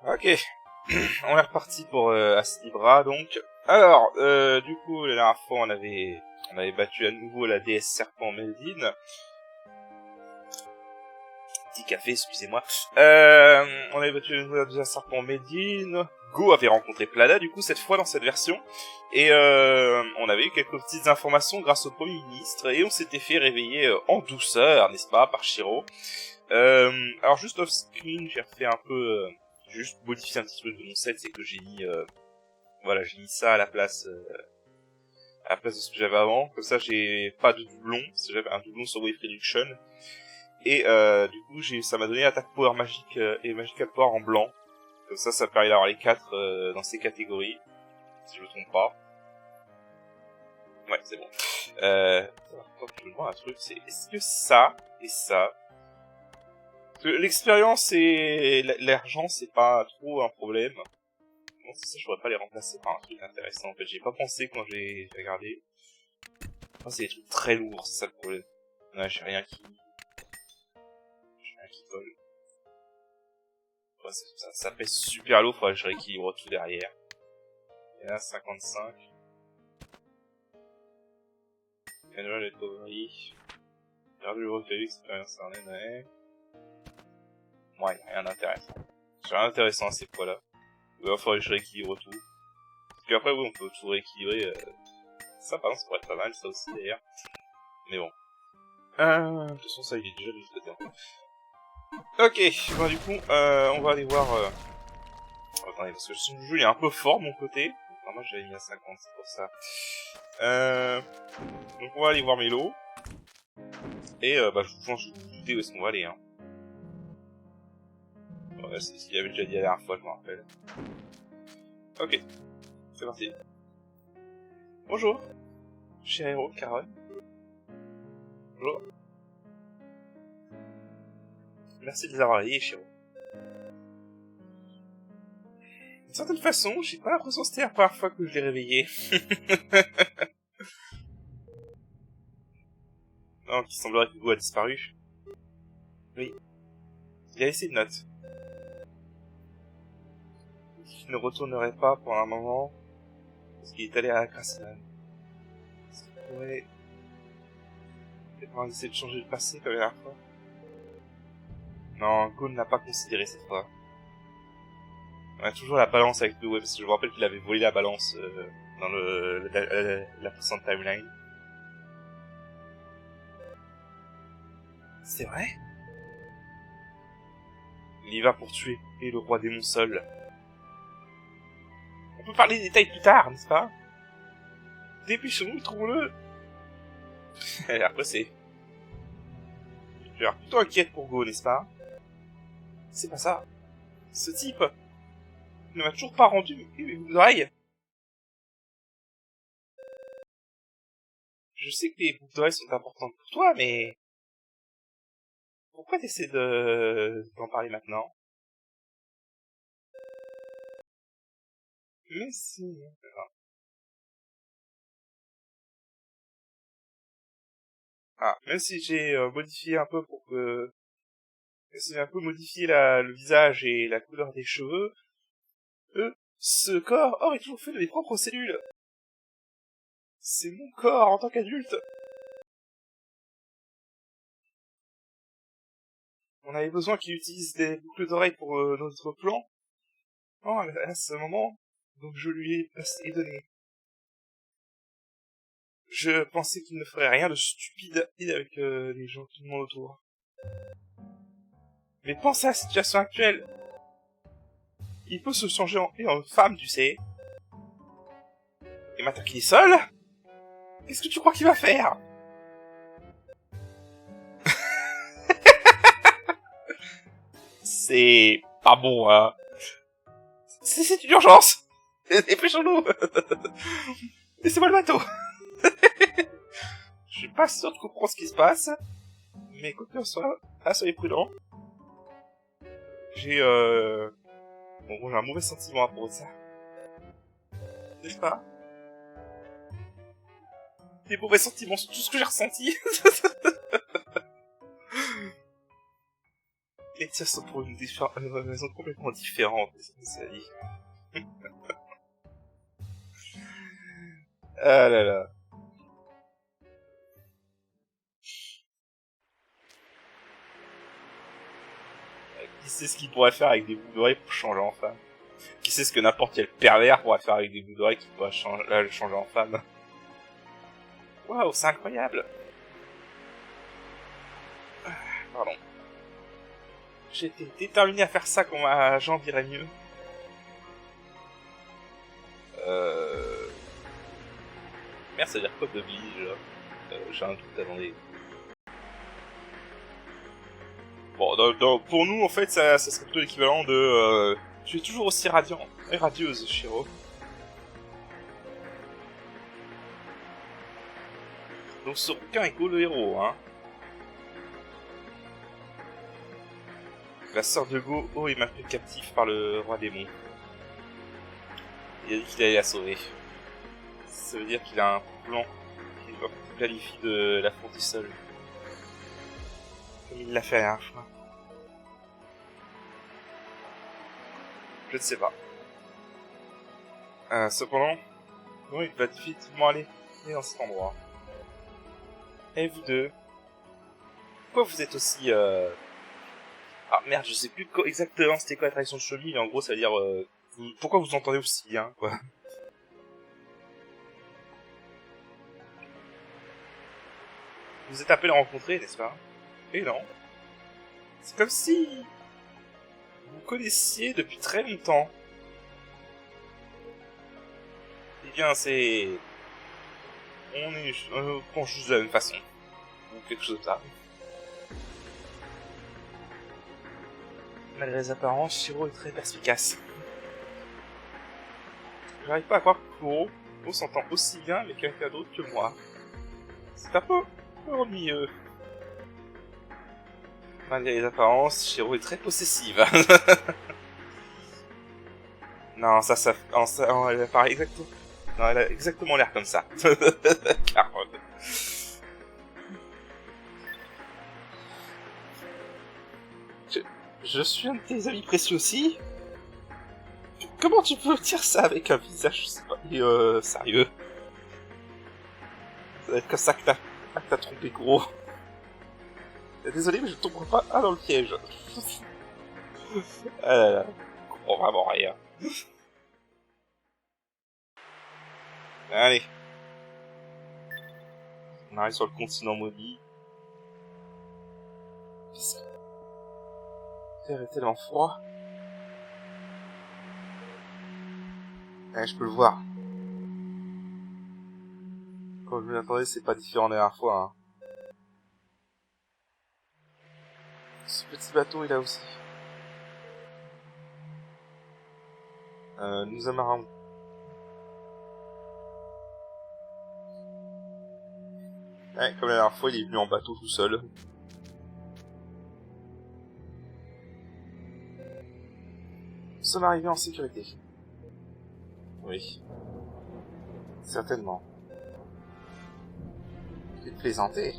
Ok, on est reparti pour Astibra, donc. Alors, du coup, la dernière fois, on avait battu à nouveau la déesse serpent Meldine. Petit café, excusez-moi. On avait battu à nouveau la déesse serpent Meldine. Go avait rencontré Plada, du coup, cette fois, dans cette version. Et on avait eu quelques petites informations grâce au Premier ministre, et on s'était fait réveiller en douceur, n'est-ce pas, par Shiro. Alors, juste off-screen, j'ai refait un peu... j'ai juste modifié un petit truc de mon set, c'est que j'ai mis... voilà, j'ai mis ça à la place de ce que j'avais avant. Comme ça, j'ai pas de doublon, parce que j'avais un doublon sur Wave Reduction. Et du coup, ça m'a donné attaque power magique et magical power en blanc. Comme ça permet d'avoir les 4 dans ces catégories, si je me trompe pas. Ouais, c'est bon. Alors, je me demande un truc, c'est est-ce que ça et ça... Parce que l'expérience et l'argent, c'est pas trop un problème. Bon, c'est ça, je pourrais pas les remplacer par un truc intéressant. En fait, j'ai pas pensé quand j'ai regardé. Enfin, c'est des trucs très lourds, c'est ça le problème. Ouais, j'ai rien qui colle. Ouais, ça pèse super lourd, faudrait que je rééquilibre tout derrière. Et là, 55. Manuel et Tovary. Perdu le recueil, expérience en NA. Ouais, y'a rien d'intéressant. J'ai rien d'intéressant à ces poids-là. Il va falloir que je rééquilibre tout. Parce qu'après, oui, on peut tout rééquilibrer. Ça, par exemple, ça pourrait être pas mal, ça aussi, d'ailleurs. Mais bon. De toute façon, ça, il est déjà de l'autre côté. Ok, bah du coup, on va aller voir... Attendez, parce que le jeu il est un peu fort de mon côté. Enfin, moi, j'avais mis à 50, c'est pour ça. Donc, on va aller voir Mélo. Et, bah, je pense que vous doutez où est-ce qu'on va aller, hein. Ouais, c'est ce qu'il avait déjà dit la dernière fois, je me rappelle. Ok, c'est parti. Bonjour, cher héros, Caron. Bonjour. Merci de les avoir réveillés, Shiro. D'une certaine façon, j'ai pas l'impression que c'était la première fois que je l'ai réveillé. Non, qu'il semblerait que Go a disparu. Oui. Il a laissé une note. Il ne retournerait pas pour un moment, parce qu'il est allé à la Krasnal. Est-ce qu'il pourrait... peut-être essayer de changer le passé comme la dernière fois? Non, Go ne l'a pas considéré cette fois. On a toujours la balance avec le web, parce que je me rappelle qu'il avait volé la balance dans la précédente timeline. C'est vrai? Il y va pour tuer, et le roi démon seul. On peut parler des détails plus tard, n'est-ce pas? Dépêchons-nous, trouvons-le. Après, c'est... Je suis plutôt inquiète pour Go, n'est-ce pas? C'est pas ça. Ce type ne m'a toujours pas rendu mes boucles d'oreilles. Je sais que les boucles d'oreilles sont importantes pour toi, mais... pourquoi t'essaies d'en parler maintenant? Mais si... Ah, même si j'ai modifié un peu pour que... j'ai un peu modifié le visage et la couleur des cheveux, ce corps aurait toujours fait de mes propres cellules. C'est mon corps en tant qu'adulte. On avait besoin qu'il utilise des boucles d'oreilles pour notre plan. Oh, à ce moment, donc je lui ai donné. Je pensais qu'il ne ferait rien de stupide avec les gens qui m'ont autour. Mais pense à la situation actuelle. Il peut se changer en femme, tu sais. Et maintenant qu'il est seul, qu'est-ce que tu crois qu'il va faire? C'est pas bon, hein. C'est une urgence. Dépêchons-nous. Laissez-moi le bateau. Je suis pas sûr de comprendre ce qui se passe. Mais quoi que ce soit, soyez prudents. J'ai Bon, j'ai un mauvais sentiment à propos de ça. N'est-ce pas? Des mauvais sentiments sur tout ce que j'ai ressenti. Les tirs sont pour une raison complètement différente, ça dit. Ah là là. Qui sait ce qu'il pourrait faire avec des bouts d'oreilles pour changer en femme? Qui sait ce que n'importe quel pervers pourrait faire avec des bouts d'oreilles qui pourraient le changer en femme? Waouh, c'est incroyable! Pardon. J'étais déterminé à faire ça quand ma jambe irait mieux. Merde, ça veut dire quoi de Billy déjà? J'ai un doute, attendez. Bon, pour nous, en fait, ça serait plutôt l'équivalent de... tu es toujours aussi radiant et radieuse, Shiro. Donc ce rouquin est Go le héros, hein. La sœur de Go, est maintenue captive par le roi démon. Il a dit qu'il allait la sauver. Ça veut dire qu'il a un plan qu'il planifie de l'affronter seul. Comme il l'a fait la dernière fois. Je ne sais pas. Cependant, non, il va définitivement aller dans cet endroit. Et vous deux, pourquoi vous êtes aussi... Ah merde, je sais plus exactement c'était quoi la traduction de cheville, mais en gros ça veut dire... Pourquoi vous entendez aussi bien, quoi. Vous êtes appelé à rencontrer, n'est-ce pas? Et non. C'est comme si... vous connaissiez depuis très longtemps. Eh bien, c'est... on pense juste de la même façon. Ou quelque chose de ça. Malgré les apparences, Shiro est très perspicace. J'arrive pas à croire que Kuro s'entend aussi bien avec quelqu'un d'autre que moi. C'est un peu ennuyeux. Malgré les apparences, Shiro est très possessive. Non, elle apparaît exactement... Non, elle a exactement l'air comme ça. Carotte. Je suis un de tes amis précieux aussi. Comment tu peux dire ça avec un visage, je sais pas, sérieux? Ça va être comme ça que t'as trompé gros. Désolé, mais je tomberai pas dans le piège. Ah là là, je comprends vraiment rien. Allez. On arrive sur le continent maudit. La terre est tellement froid. Je peux le voir. Quand je m'y attendais, c'est pas différent de la dernière fois. Hein. Ce petit bateau est là aussi. Nous amarrons. Ouais, comme la dernière fois, il est venu en bateau tout seul. Nous sommes arrivés en sécurité. Oui. Certainement. Tu te plaisanter?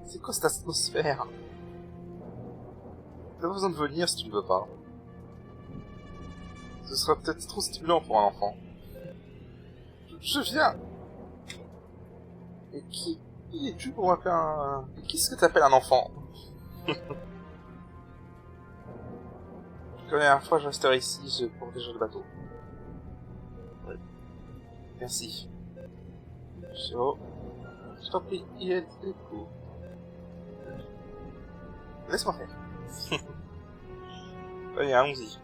C'est quoi cette atmosphère? T'as pas besoin de venir si tu ne veux pas. Ce sera peut-être trop stimulant pour un enfant. Je viens. Et qui es-tu pour m'appeler un... Qu'est-ce que t'appelles un enfant? Comme la dernière fois, je resterai ici, je protégerai le bateau. Oui. Merci. Shiro, je t'en prie, il est cool. Laisse-moi faire. Allez, allons-y.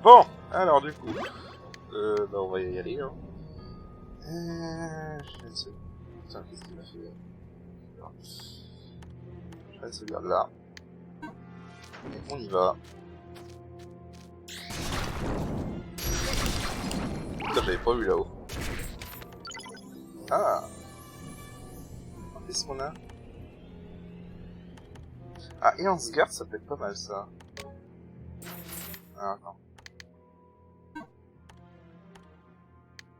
Bon, alors du coup... bah on va y aller, hein. Je vais se... Putain, qu'est-ce qu'il m'a fait? Je vais se garder là. Et on y va. Putain, j'avais pas vu là-haut. Ah! Qu'est-ce qu'on a? Ah, et on se garde, ça peut être pas mal ça. Ah, attends.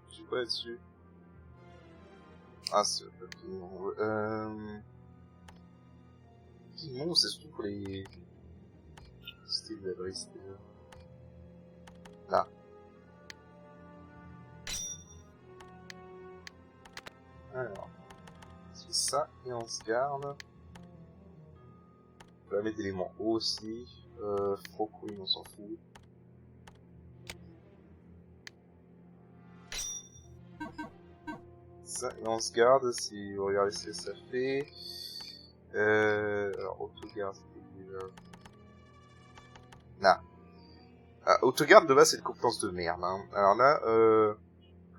Je suis pas là-dessus. Ah, c'est le pignon. Pignon, c'est surtout pour les Style d'adresse déjà. Là. Alors. C'est ça, et on se garde. On va mettre l'élément haut aussi. Froqueen, on s'en fout. Ça, et on se garde, si vous regardez ce que ça fait. Alors, autogarde, c'était déjà... Là. Ah, autogarde de base, c'est une compétence de merde. Hein. Alors là,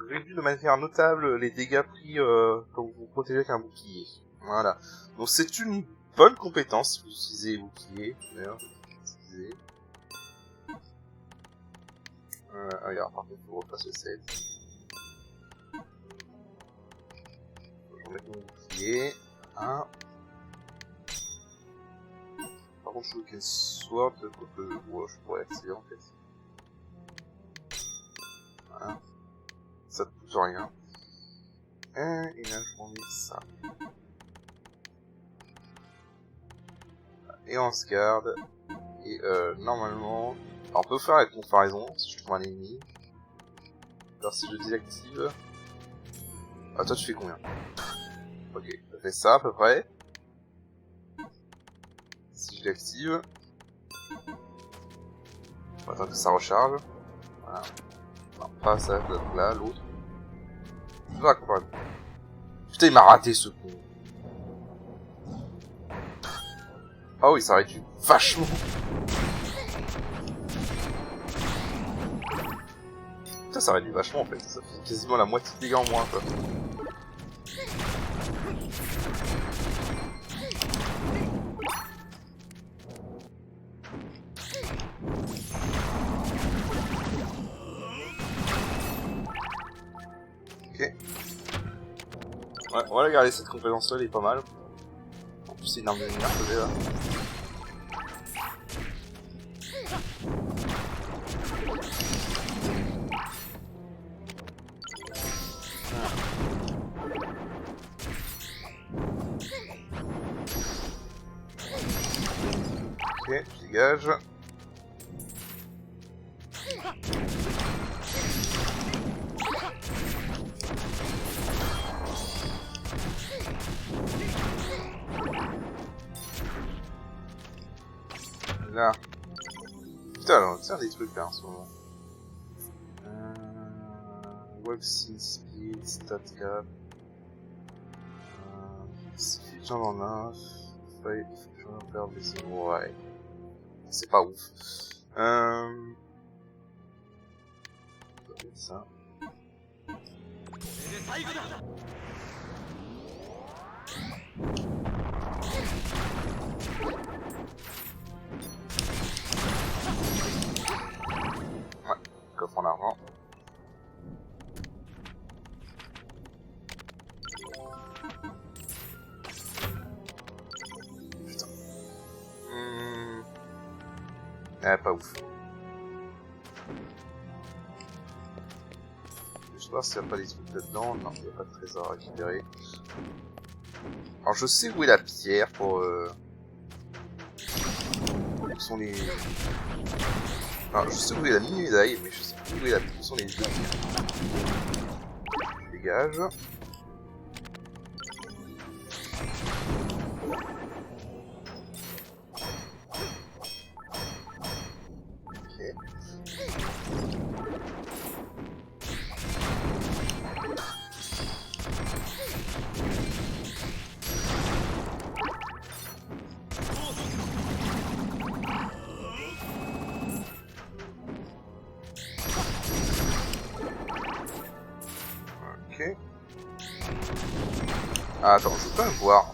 réduit de manière notable les dégâts pris quand vous vous protégez avec un bouclier. Voilà. Donc c'est une bonne compétence si vous utilisez les boucliers. D'ailleurs, utiliser. Regarde, par contre, il faut refaire ce save. Je vais remettre mon bouclier. Un. Par contre, je veux Sword, je pourrais activer en fait. Voilà. Ça ne coûte rien. Et là, je m'en mets ça. Et on se garde. Et normalement... Alors on peut faire la comparaison, si je trouve un ennemi. Alors si je désactive... Ah toi tu fais combien? Ok, ça fait ça à peu près. Si je l'active... On va attendre que ça recharge. Voilà. Non, pas ça, là, l'autre. Je vais comparer. Putain il m'a raté ce con. Ah oui, ça réduit vachement. Putain, ça réduit vachement en fait. Ça fait quasiment la moitié de dégâts en moins quoi. Ok. Ouais, on va la garder cette compétence là, elle est pas mal. En plus, c'est une arme de lumière que j'ai là. Ok, je dégage. Là. Putain, on tient des trucs là en ce moment. Websyn Speed, StatCap. Si j'en en a, il faut que j'en perde des... Ouais. C'est pas ouf. Ça. Ouais, coffre en argent. Putain. Pas ouf. Je sais pas s'il n'y a pas des trucs là-dedans. Non, il n'y a pas de trésor à récupérer. Alors je sais où est la pierre pour... Où sont les... Alors je sais où est la mini-médaille, mais je sais plus où sont les deux. Dégage. Ok. Ah, attends, je veux quand même voir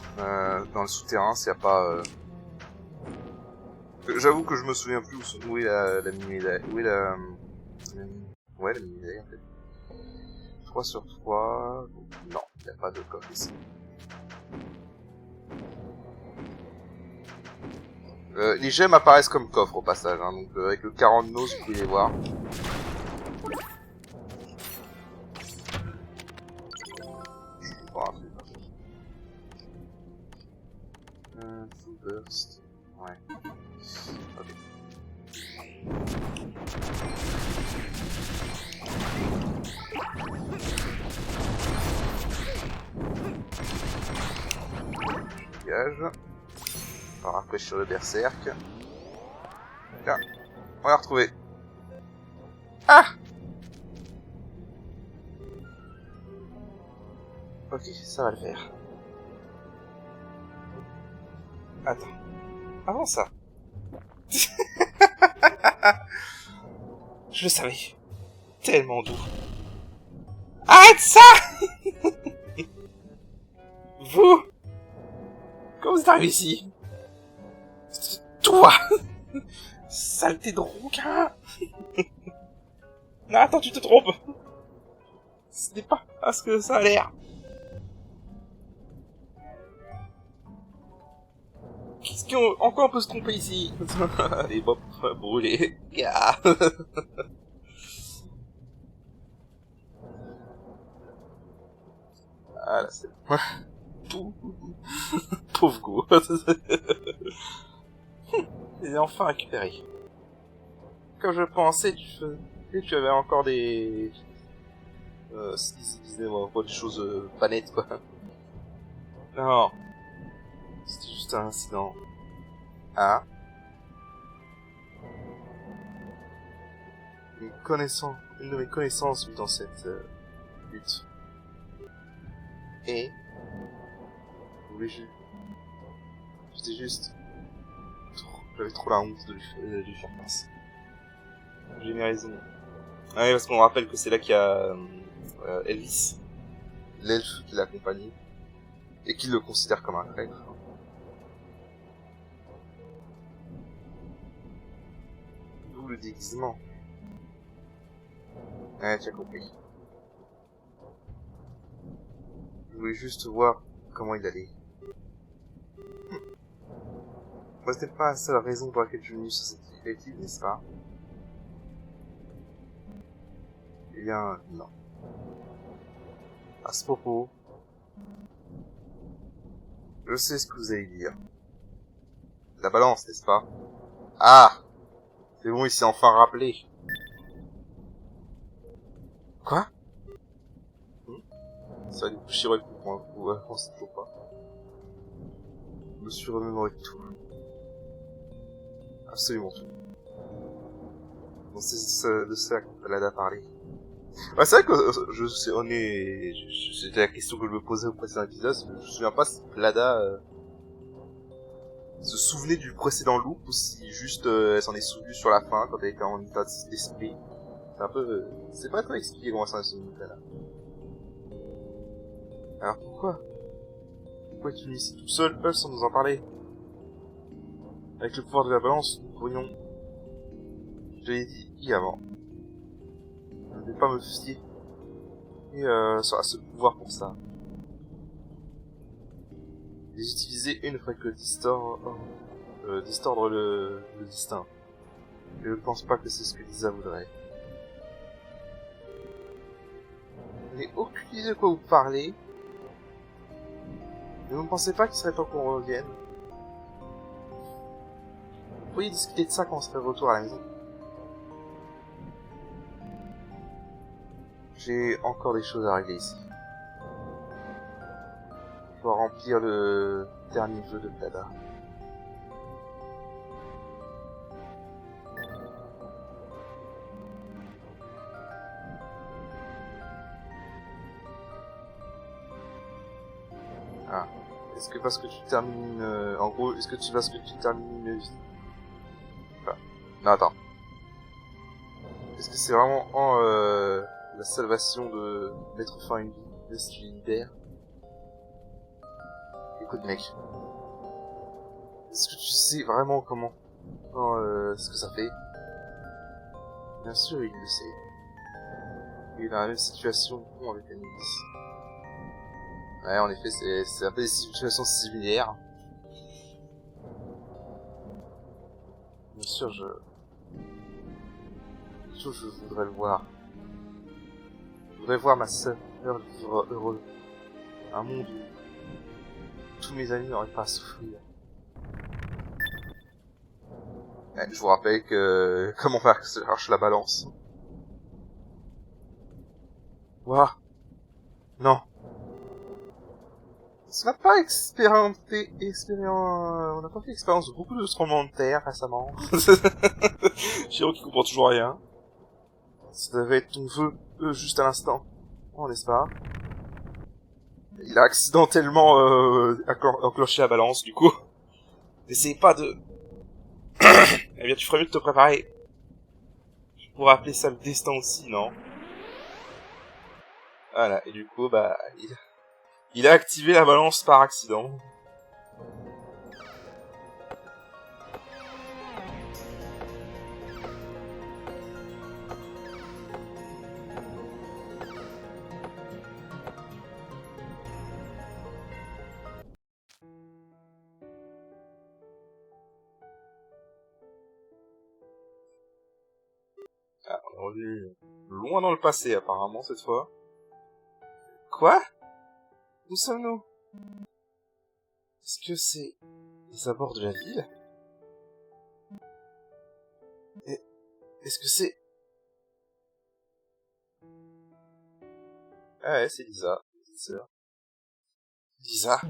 dans le souterrain s'il n'y a pas... J'avoue que je me souviens plus où est la mini-médaille. Où est la... Ouais, la mini-médaille en fait. 3 sur 3... Non, il n'y a pas de coffre ici. Les gemmes apparaissent comme coffre au passage, hein, donc avec le 40 nose, vous pouvez les voir. Full burst. Ouais. Ok. dégage. On va rafraîchir le berserk. Là, on l'a retrouvé. Ah! Ok, ça va le faire. Attends. Avant ça. Je le savais. Tellement doux. Arrête ça! Vous! Comment vous êtes arrivé ici? Toi! Saleté de rouquin! Non, attends, tu te trompes! Ce n'est pas à ce que ça a l'air. En quoi on peut se tromper ici? Les bops brûlés. Yeah. Ah là, c'est... Pauvre go. Il est enfin récupéré. Comme je pensais, tu avais encore des... des choses pas nettes, quoi. Non. C'était juste un incident. Ah. Une de mes connaissances vit dans cette lutte. Et j'étais juste j'avais trop la honte de lui faire face. J'ai mis raison. Ah oui, parce qu'on rappelle que c'est là qu'il y a Elvis, l'elfe qui l'accompagne et qui le considère comme un traître. D'où le déguisement. Ouais, tu as compris. Je voulais juste voir comment il allait. Moi, c'était pas la seule raison pour laquelle je suis venu sur cette île créative, n'est-ce pas? Eh bien, non. À ce propos, je sais ce que vous allez dire. La balance, n'est-ce pas? Ah! C'est bon, il s'est enfin rappelé. Quoi? Ça, du coup, Shiro, il comprend un coup, on sait toujours pas. Je me suis remémoré tout. Absolument tout. Bon, c'est de ça que Lada parlait. Ouais, c'est vrai que c'était la question que je me posais au précédent épisode, je me souviens pas si Lada se souvenait du précédent loop ou si juste elle s'en est souvenue sur la fin quand elle était en état d'esprit. C'est un peu... c'est pas trop expliqué comment ça se souvenait là. Alors pourquoi es-tu venu ici tout seul, sans nous en parler? Avec le pouvoir de la balance, nous pourrions... Je l'ai dit avant. Je ne vais pas me fier à ce pouvoir pour ça. Les utiliser une ferait que distordre le destin. Je ne pense pas que c'est ce que Lisa voudrait. Je n'ai aucune idée de quoi vous parlez. Mais vous ne pensez pas qu'il serait temps qu'on revienne? Vous pourriez discuter de ça quand on serait de retour à la maison. J'ai encore des choses à régler ici. Je dois remplir le dernier vœu de Dada. Ah. Est-ce que parce que tu termines... en gros, est-ce que tu parce que tu termines une vie? Enfin, non, attends. Est-ce que c'est vraiment la salvation de mettre fin à une vie, de ce qui libère? Écoute mec, est-ce que tu sais vraiment comment ce que ça fait? Bien sûr il le sait. Il est dans la même situation avec Anis. Ouais, en effet, c'est un peu des situations similaires. Bien sûr, je voudrais le voir. Je voudrais voir ma sœur vivre heureux. Un monde où tous mes amis n'auraient pas à souffrir. Ouais, je vous rappelle que comment faire que ça cherche la balance. Ouah. Non. On n'a pas on n'a pas fait expérience de beaucoup de tremblements de terre récemment. Chiro qui comprend toujours rien. Ça devait être ton vœu, juste à l'instant. Oh, n'est-ce pas? Il a accidentellement, enclenché la balance, du coup. N'essaye pas de... Eh bien, tu ferais mieux de te préparer. Tu pourrais appeler ça le destin aussi, non? Voilà, et du coup, bah, il a activé la balance par accident. Ah, on est revenu loin dans le passé, apparemment, cette fois. Quoi? Où sommes-nous? Est-ce que c'est les abords de la ville? Est-ce que c'est... Ah ouais, c'est Lisa. C'est ça. Lisa?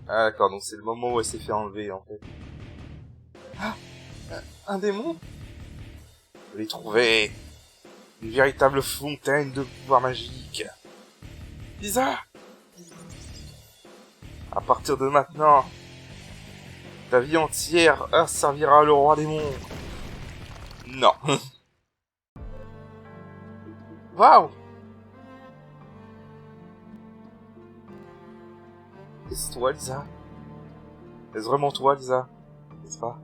Ah d'accord, donc c'est le moment où elle s'est fait enlever, en fait. Ah! Un démon? Je l'ai trouvé! Une véritable fontaine de pouvoir magique. Lisa! À partir de maintenant, ta vie entière servira le roi démon. Non. Waouh! C'est toi, Lisa? Est-ce vraiment toi, Lisa? N'est-ce pas?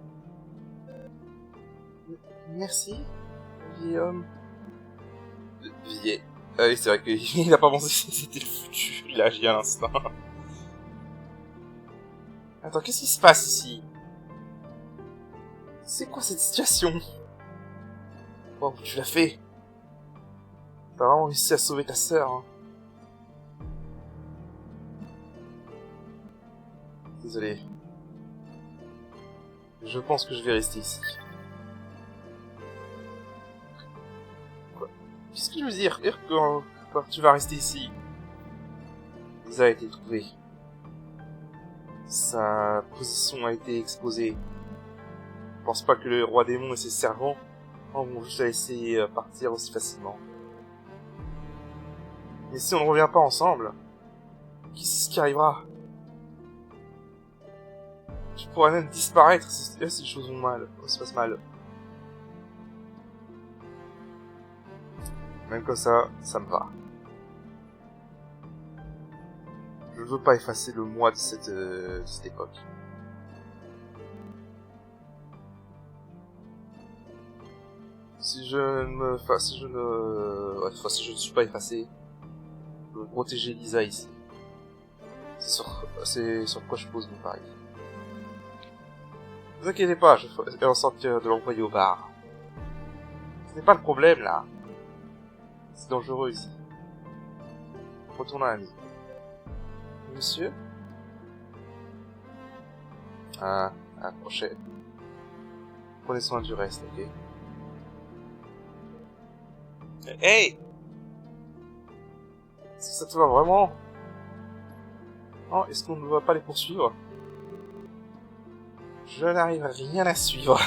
Merci, vieil homme. Vieil. Ah oui, c'est vrai qu'il a pas pensé que c'était le futur. Il a agi à l'instant. Attends, qu'est-ce qui se passe ici? C'est quoi cette situation? Wow, tu l'as fait. T'as vraiment réussi à sauver ta sœur. Hein. Désolé. Je pense que je vais rester ici. Quoi? Qu'est-ce que je veux dire? Quand tu vas rester ici? Lisa a été trouvée. Sa position a été exposée. Je pense pas que le roi démon et ses servants vont juste la laisser partir aussi facilement. Mais si on ne revient pas ensemble, qu'est-ce qui arrivera? Tu pourrais même disparaître si les choses vont mal, se passent mal. Même comme ça me va. Je ne veux pas effacer le moi de cette époque. Si je ne suis pas effacé, je veux protéger Lisa ici. C'est sur quoi je pose mon pari. Ne vous inquiétez pas, je vais en sortir de l'envoyer au bar. Ce n'est pas le problème là. C'est dangereux ici. Retournons à la maison. Monsieur? À la prochaine. Prenez soin du reste, ok? Hey! Ça te va vraiment? Oh, est-ce qu'on ne va pas les poursuivre? Je n'arrive à rien à suivre.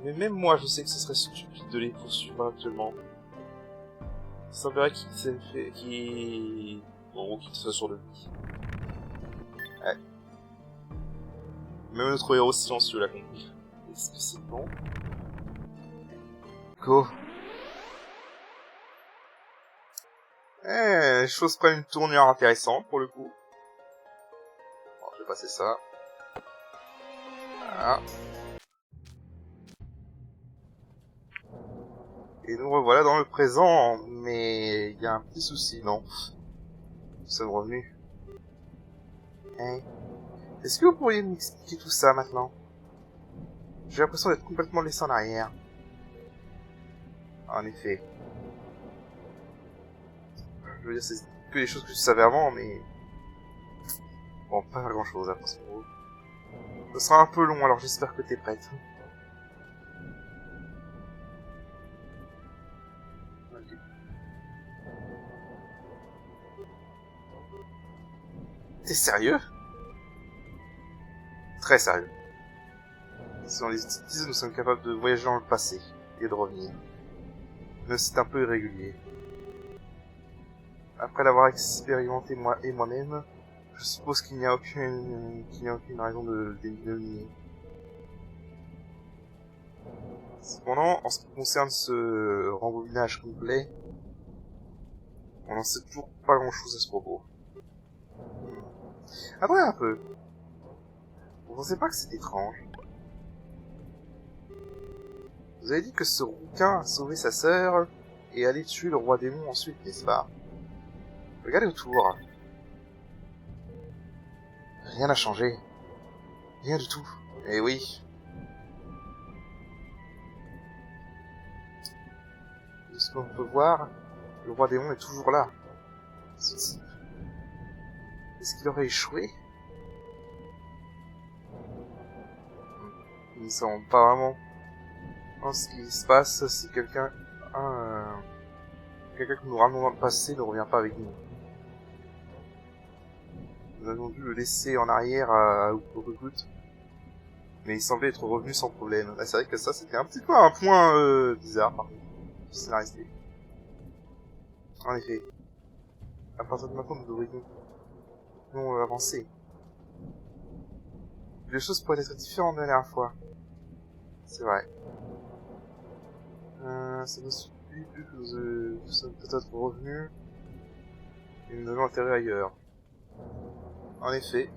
Mais même moi, je sais que ce serait stupide de les poursuivre actuellement. Ça semblerait qu'il soit sur le lit. Ouais. Même notre héros silencieux l'a compris. Est-ce que c'est bon? Go. Les choses prennent une tournure intéressante pour le coup. Bon, je vais passer ça. Voilà. Et nous revoilà dans le présent, mais il y a un petit souci, non? Nous sommes revenus. Hein? Est-ce que vous pourriez m'expliquer tout ça maintenant? J'ai l'impression d'être complètement laissé en arrière. En effet. Je veux dire, c'est que les choses que je savais avant, mais... Bon, pas grand chose après ce mot. Ce sera un peu long, alors j'espère que t'es prête. T'es sérieux? Très sérieux. Si on les utilise, nous sommes capables de voyager dans le passé et de revenir. Mais c'est un peu irrégulier. Après l'avoir expérimenté moi-même, je suppose qu'il n'y a aucune raison de le nier. Cependant, en ce qui concerne ce rembobinage complet, on n'en sait toujours pas grand-chose à ce propos. Après un peu, vous pensez pas que c'est étrange? Vous avez dit que ce rouquin a sauvé sa sœur et allait tuer le roi démon ensuite, n'est-ce pas? Regardez autour. Rien n'a changé. Rien du tout. Eh oui. De ce qu'on peut voir, le roi démon est toujours là. Ce type. Est-ce qu'il aurait échoué? Nous ne savons pas vraiment. Non, ce qui se passe, si quelqu'un que nous ramenons dans le passé ne revient pas avec nous. Nous avions dû le laisser en arrière au Urukut, mais il semblait être revenu sans problème. C'est vrai que ça, c'était un petit peu un point bizarre, par contre, du scénariste. En effet, à partir de maintenant, nous devrions avancer. Les choses pourraient être différentes de la dernière fois. C'est vrai. Ça nous suffit vu que nous sommes peut-être revenus et nous avons atterri ailleurs. En effet,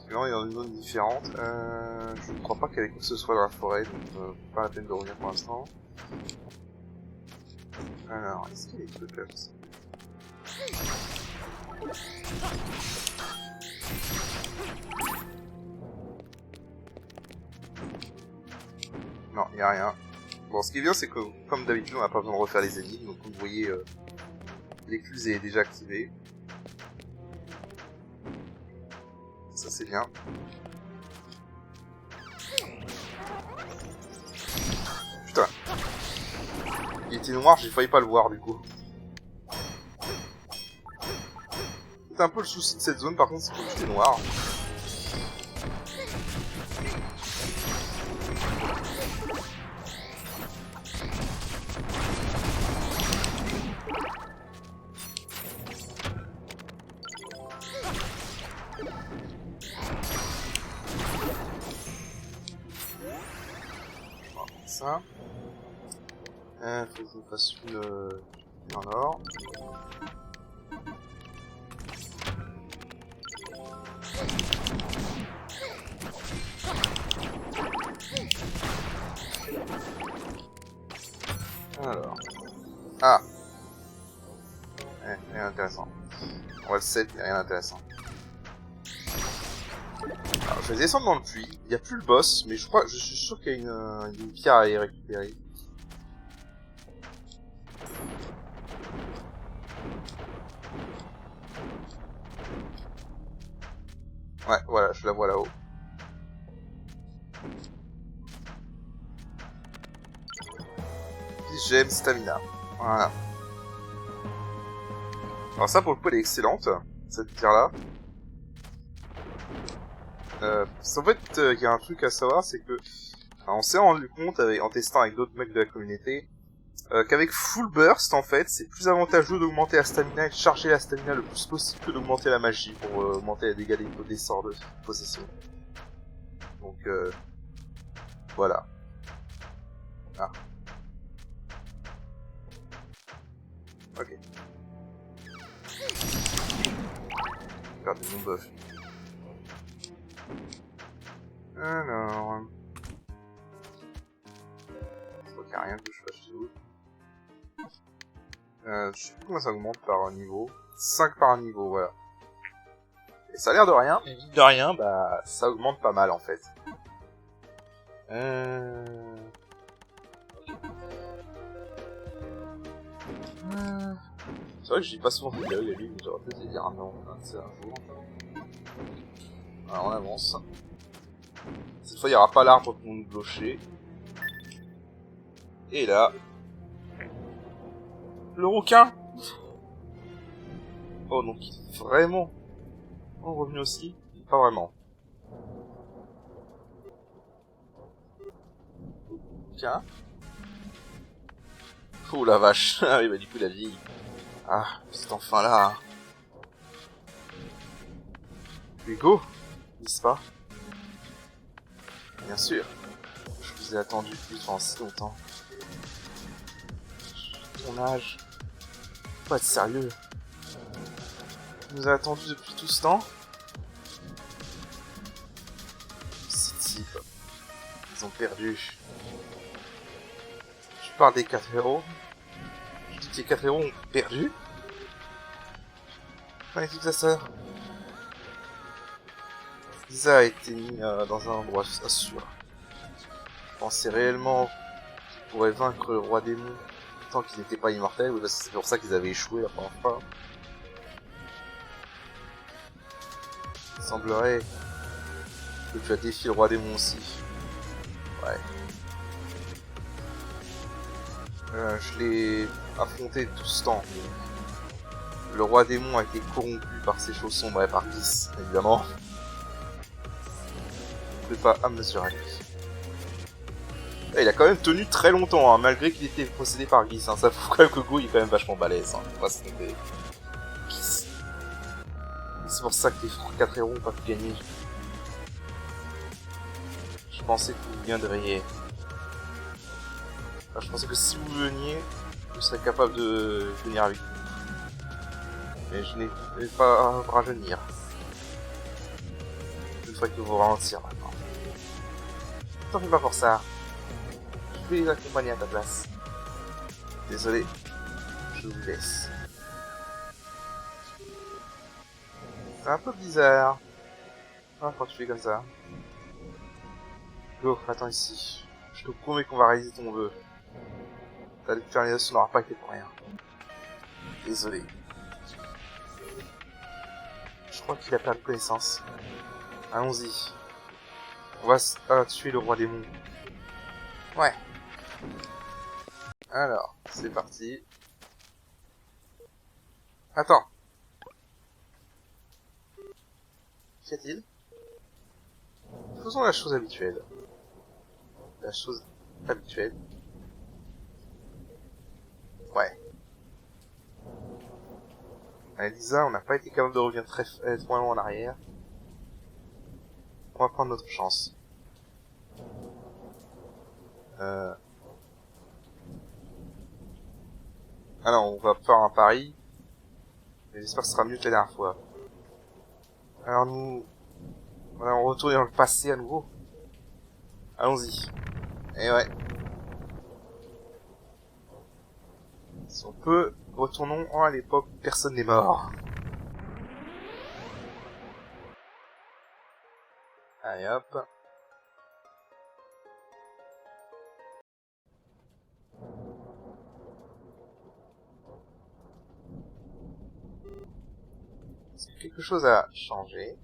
on est dans une zone différente. Je ne crois pas qu'il y ait quoi que ce soit dans la forêt, donc pas la peine de revenir pour l'instant. Alors, est-ce qu'il y a des trucs là? Non, il n'y a rien. Bon, ce qui est bien, c'est que, comme d'habitude, on n'a pas besoin de refaire les énigmes, donc comme vous voyez, l'écluse est déjà activée. Ça, c'est bien. Putain. Il était noir, j'ai failli pas le voir, du coup. C'est un peu le souci de cette zone, par contre, c'est que c'était noir. Ça. Faut que je me fasse une en or. Alors. Ah. Rien d'intéressant. On va le set, il n'y a rien d'intéressant. Alors, je vais descendre dans le puits. Il n'y a plus le boss, mais je suis sûr qu'il y a une pierre à y récupérer. Ouais, voilà, je la vois là-haut. J'aime stamina. Voilà. Alors ça, pour le coup, elle est excellente, cette pierre-là. En fait, il y a un truc à savoir, c'est que on s'est rendu compte, en testant avec d'autres mecs de la communauté, qu'avec full burst, en fait, c'est plus avantageux d'augmenter la stamina et de charger la stamina le plus possible que d'augmenter la magie pour augmenter les dégâts des sorts de possession. Donc, voilà. Ah. Ok. Faire du non-buff. Alors... Je crois qu'il n'y a rien que je fasse chez vous. Je sais plus comment ça augmente par niveau. 5 par niveau, voilà. Et ça a l'air de rien, mais mine de rien, bah, ça augmente pas mal en fait. C'est vrai que je dis pas souvent que il y a lui, mais j'aurais peut-être dire non, c'est un jour. Alors on avance. Cette fois il n'y aura pas l'arbre pour nous blocher. Et là... le requin. Oh donc vraiment... Oh, revenu aussi? Pas vraiment. Tiens. Oh la vache. Ah oui, bah du coup la vieille. Ah, cet enfant là. Hugo, n'est-ce pas? Bien sûr. Je vous ai attendu pendant si longtemps. Ton âge. Pas être sérieux. Tu nous as attendu depuis tout ce temps? Ces types. Ils ont perdu. Tu parles des 4 héros? Tu dis que les 4 héros ont perdu? Ouais, tout ça. Lisa a été mis dans un endroit sûr. Je pensais réellement qu'ils pourraient vaincre le roi démon tant qu'il n'était pas immortel, ou c'est pour ça qu'ils avaient échoué la première fois. Il semblerait que tu as défié le roi démon aussi. Ouais. Je l'ai affronté tout ce temps. Le roi démon a été corrompu par ses choses sombres et par Gis, évidemment. Je ne peux pas à mesure à lui. Et il a quand même tenu très longtemps, hein, malgré qu'il était possédé par Gis. Hein. Ça prouve quand même que Go il est quand même vachement balèze. Hein. Gis. C'est pour ça que les 4 héros ont pas pu gagner. Je pensais que vous viendriez. Enfin, je pensais que si vous veniez, je serais capable de venir avec vous. Mais je n'ai pas à rajeunir. Je ne ferai que vous ralentir maintenant. T'en fais pas pour ça. Je vais les accompagner à ta place. Désolé, je vous laisse. C'est un peu bizarre. Ah, quand tu fais comme ça. Go, attends ici. Je te promets qu'on va réaliser ton vœu. Ta détermination n'aura pas été pour rien. Désolé. Je crois qu'il a perdu connaissance. Allons-y. On va tuer le roi démon. Ouais. Alors, c'est parti. Attends. Qu'y a-t-il? Faisons la chose habituelle. La chose habituelle. Ouais. Avec Lisa, on n'a pas été capable de revenir très loin en arrière. On va prendre notre chance. Alors, on va faire un pari. Mais j'espère que ce sera mieux que la dernière fois. Alors nous... Voilà, on retourne dans le passé à nouveau. Allons-y. Et ouais. Si on peut, retournons à l'époque où personne n'est mort. Allez hop. Est-ce que quelque chose a changé?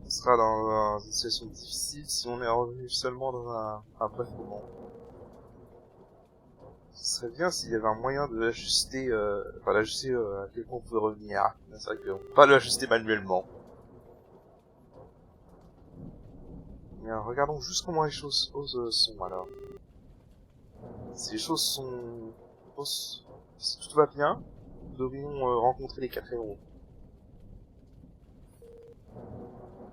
Ce sera dans une situation difficile si on est revenu seulement dans un bref moment. Ce serait bien s'il y avait un moyen de l'ajuster, l'ajuster à quel point on pouvait revenir. C'est vrai qu'on peut pas l'ajuster manuellement. Bien, regardons juste comment les choses sont alors. Si les choses sont... Si tout va bien, nous devrions rencontrer les 4 héros.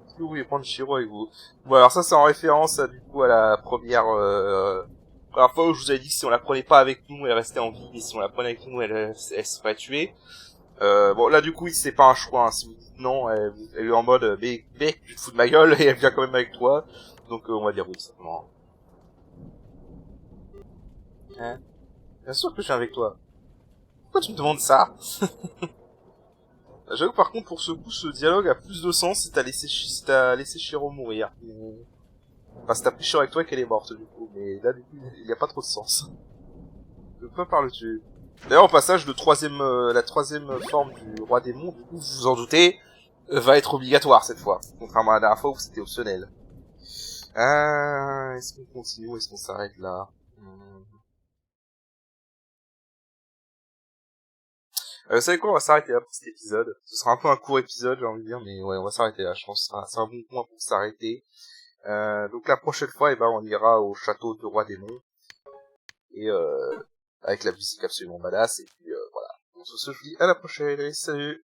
Est-ce que vous voulez prendre Shiro avec vous? Bon, alors ça c'est en référence du coup à la première fois où je vous avais dit que si on la prenait pas avec nous, elle restait en vie, et si on la prenait avec nous, elle se ferait tuer. Bon, là du coup, c'est pas un choix, hein. Si vous dites non, elle est en mode mec, tu te fous de ma gueule, et elle vient quand même avec toi. Donc on va dire oui, simplement. Hein? Bien sûr que je viens avec toi. Pourquoi tu me demandes ça? J'avoue que par contre, pour ce coup, ce dialogue a plus de sens si t'as laissé Shiro mourir. Enfin, si t'as pris Shiro avec toi et qu'elle est morte, du coup. Mais là, du coup, il n'y a pas trop de sens. De quoi parles-tu? D'ailleurs, au passage, la troisième forme du roi démon, du coup, vous vous en doutez, va être obligatoire cette fois. Contrairement à la dernière fois où c'était optionnel. Est-ce qu'on continue ou est-ce qu'on s'arrête là? Vous savez quoi, on va s'arrêter là pour cet épisode. Ce sera un peu un court épisode, j'ai envie de dire, mais ouais, on va s'arrêter là. Je pense que c'est un bon point pour s'arrêter. Donc la prochaine fois, on ira au château de Roi Démon. Et avec la musique absolument badass. Et puis voilà. Donc sur ce, je vous dis à la prochaine. Allez, salut!